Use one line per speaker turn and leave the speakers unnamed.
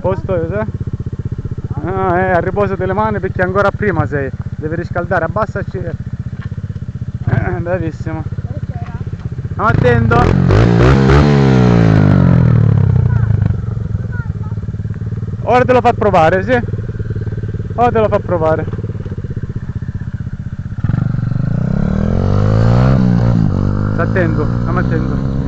Posto, a riposo delle mani perché ancora prima sei. Devi riscaldare, abbassaci. Bravissimo. Stiamo attento. Ora te lo fa provare, sì? Ora te lo fa provare. Sta attento, stiamo attento.